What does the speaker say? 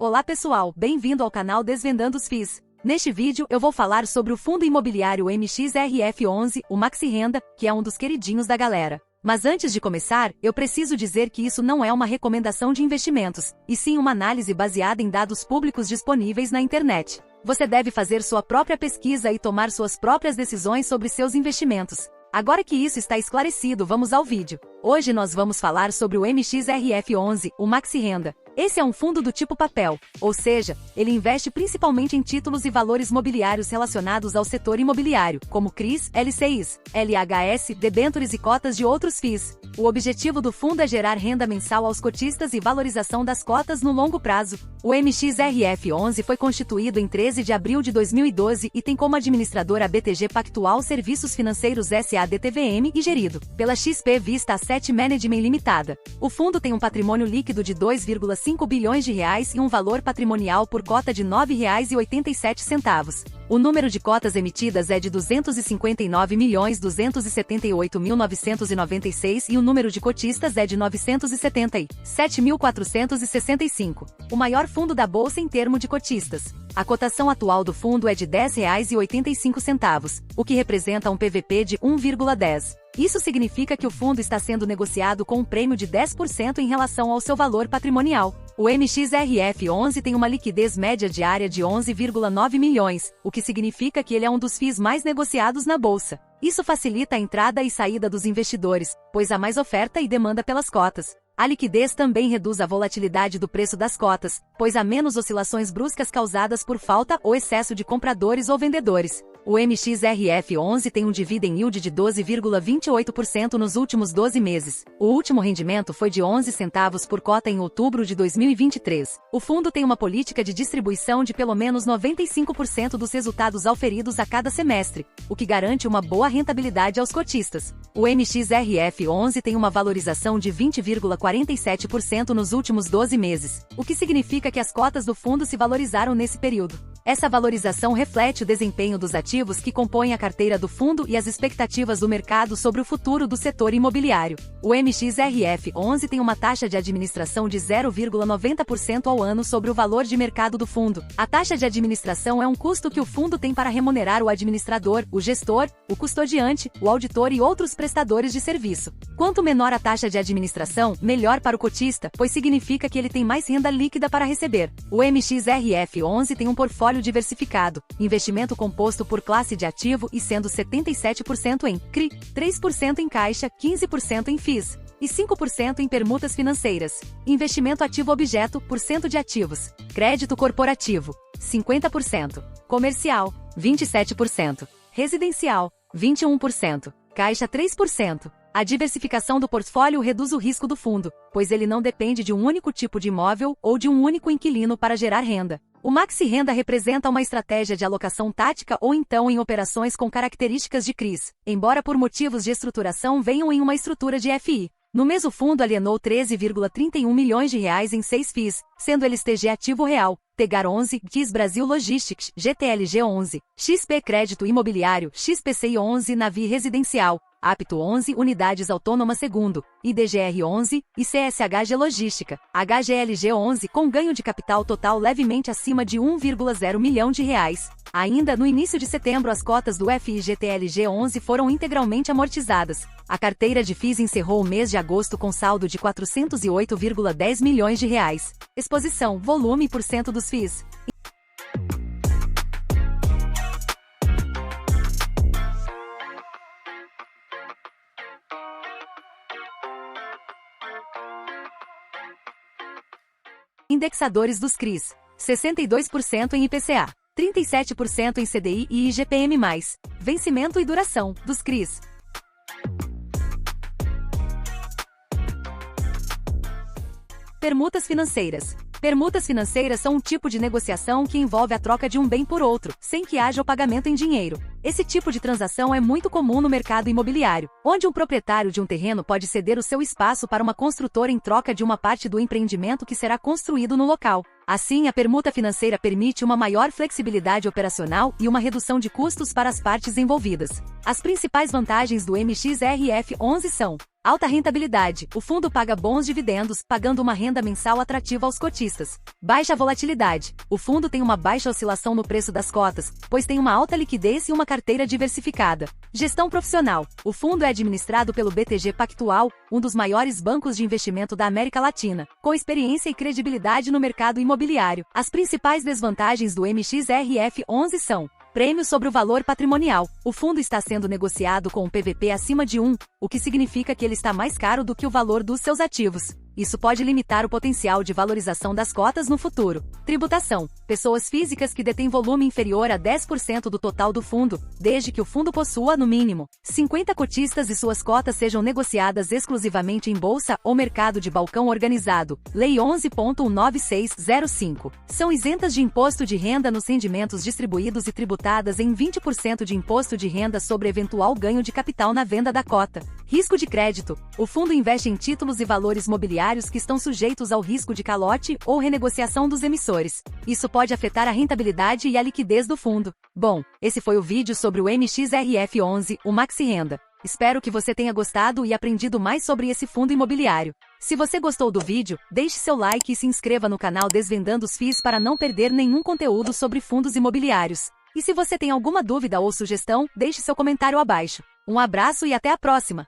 Olá pessoal, bem-vindo ao canal Desvendando os FIIs. Neste vídeo eu vou falar sobre o fundo imobiliário MXRF11, o Maxi Renda, que é um dos queridinhos da galera. Mas antes de começar, eu preciso dizer que isso não é uma recomendação de investimentos, e sim uma análise baseada em dados públicos disponíveis na internet. Você deve fazer sua própria pesquisa e tomar suas próprias decisões sobre seus investimentos. Agora que isso está esclarecido, vamos ao vídeo. Hoje nós vamos falar sobre o MXRF11, o Maxi Renda. Esse é um fundo do tipo papel, ou seja, ele investe principalmente em títulos e valores mobiliários relacionados ao setor imobiliário, como CRIs, LCIs, LHS, debêntures e cotas de outros FIIs. O objetivo do fundo é gerar renda mensal aos cotistas e valorização das cotas no longo prazo. O MXRF11 foi constituído em 13 de abril de 2012 e tem como administradora a BTG Pactual Serviços Financeiros SA-DTVM e gerido pela XP Vista Asset Management Limitada. O fundo tem um patrimônio líquido de 2,5 bilhões de reais e um valor patrimonial por cota de R$ 9,87. O número de cotas emitidas é de 259.278.996 e o número de cotistas é de 977.465. O maior fundo da bolsa em termos de cotistas. A cotação atual do fundo é de R$ 10,85, o que representa um PVP de 1,10. Isso significa que o fundo está sendo negociado com um prêmio de 10% em relação ao seu valor patrimonial. O MXRF11 tem uma liquidez média diária de 11,9 milhões, o que significa que ele é um dos FIIs mais negociados na bolsa. Isso facilita a entrada e saída dos investidores, pois há mais oferta e demanda pelas cotas. A liquidez também reduz a volatilidade do preço das cotas, pois há menos oscilações bruscas causadas por falta ou excesso de compradores ou vendedores. O MXRF11 tem um dividend yield de 12,28% nos últimos 12 meses. O último rendimento foi de 11 centavos por cota em outubro de 2023. O fundo tem uma política de distribuição de pelo menos 95% dos resultados auferidos a cada semestre, o que garante uma boa rentabilidade aos cotistas. O MXRF11 tem uma valorização de 20,47% nos últimos 12 meses, o que significa que as cotas do fundo se valorizaram nesse período. Essa valorização reflete o desempenho dos ativos que compõem a carteira do fundo e as expectativas do mercado sobre o futuro do setor imobiliário. O MXRF11 tem uma taxa de administração de 0,90% ao ano sobre o valor de mercado do fundo. A taxa de administração é um custo que o fundo tem para remunerar o administrador, o gestor, o custodiante, o auditor e outros prestadores de serviço. Quanto menor a taxa de administração, melhor para o cotista, pois significa que ele tem mais renda líquida para receber. O MXRF11 tem um portfólio diversificado, investimento composto por classe de ativo e sendo 77% em CRI, 3% em caixa, 15% em FIIs e 5% em permutas financeiras. Investimento ativo objeto, % de ativos. Crédito corporativo, 50%. Comercial, 27%. Residencial, 21%. Caixa 3%. A diversificação do portfólio reduz o risco do fundo, pois ele não depende de um único tipo de imóvel ou de um único inquilino para gerar renda. O Maxi Renda representa uma estratégia de alocação tática ou então em operações com características de CRIs, embora por motivos de estruturação venham em uma estrutura de FI. No mês o fundo alienou 13,31 milhões de reais em 6 FIIs, sendo eles TG Ativo Real, Tegar 11, GIS Brasil Logistics, GTLG 11, XP Crédito Imobiliário, XPCI 11 Navi Residencial, Apto 11 Unidades Autônomas Segundo, IDGR 11 e CSHG Logística, HGLG 11 com ganho de capital total levemente acima de 1,0 milhão de reais. Ainda no início de setembro as cotas do FIGTLG 11 foram integralmente amortizadas. A carteira de FIIs encerrou o mês de agosto com saldo de 408,10 milhões de reais. Exposição, volume e % dos FIIs. Indexadores dos CRIs, 62% em IPCA, 37% em CDI e IGPM+, vencimento e duração, dos CRIs. Permutas financeiras. Permutas financeiras são um tipo de negociação que envolve a troca de um bem por outro, sem que haja o pagamento em dinheiro. Esse tipo de transação é muito comum no mercado imobiliário, onde um proprietário de um terreno pode ceder o seu espaço para uma construtora em troca de uma parte do empreendimento que será construído no local. Assim, a permuta financeira permite uma maior flexibilidade operacional e uma redução de custos para as partes envolvidas. As principais vantagens do MXRF11 são: alta rentabilidade. O fundo paga bons dividendos, pagando uma renda mensal atrativa aos cotistas. Baixa volatilidade. O fundo tem uma baixa oscilação no preço das cotas, pois tem uma alta liquidez e uma carteira diversificada. Gestão profissional. O fundo é administrado pelo BTG Pactual, um dos maiores bancos de investimento da América Latina, com experiência e credibilidade no mercado imobiliário. As principais desvantagens do MXRF11 são: prêmio sobre o valor patrimonial. O fundo está sendo negociado com um PVP acima de 1, o que significa que ele está mais caro do que o valor dos seus ativos. Isso pode limitar o potencial de valorização das cotas no futuro. Tributação. Pessoas físicas que detêm volume inferior a 10% do total do fundo, desde que o fundo possua, no mínimo, 50 cotistas e suas cotas sejam negociadas exclusivamente em bolsa ou mercado de balcão organizado. Lei 11.19605. São isentas de imposto de renda nos rendimentos distribuídos e tributadas em 20% de imposto de renda sobre eventual ganho de capital na venda da cota. Risco de crédito. O fundo investe em títulos e valores mobiliários que estão sujeitos ao risco de calote ou renegociação dos emissores. Isso pode afetar a rentabilidade e a liquidez do fundo. Bom, esse foi o vídeo sobre o MXRF11, o Maxi Renda. Espero que você tenha gostado e aprendido mais sobre esse fundo imobiliário. Se você gostou do vídeo, deixe seu like e se inscreva no canal Desvendando os FIIs para não perder nenhum conteúdo sobre fundos imobiliários. E se você tem alguma dúvida ou sugestão, deixe seu comentário abaixo. Um abraço e até a próxima!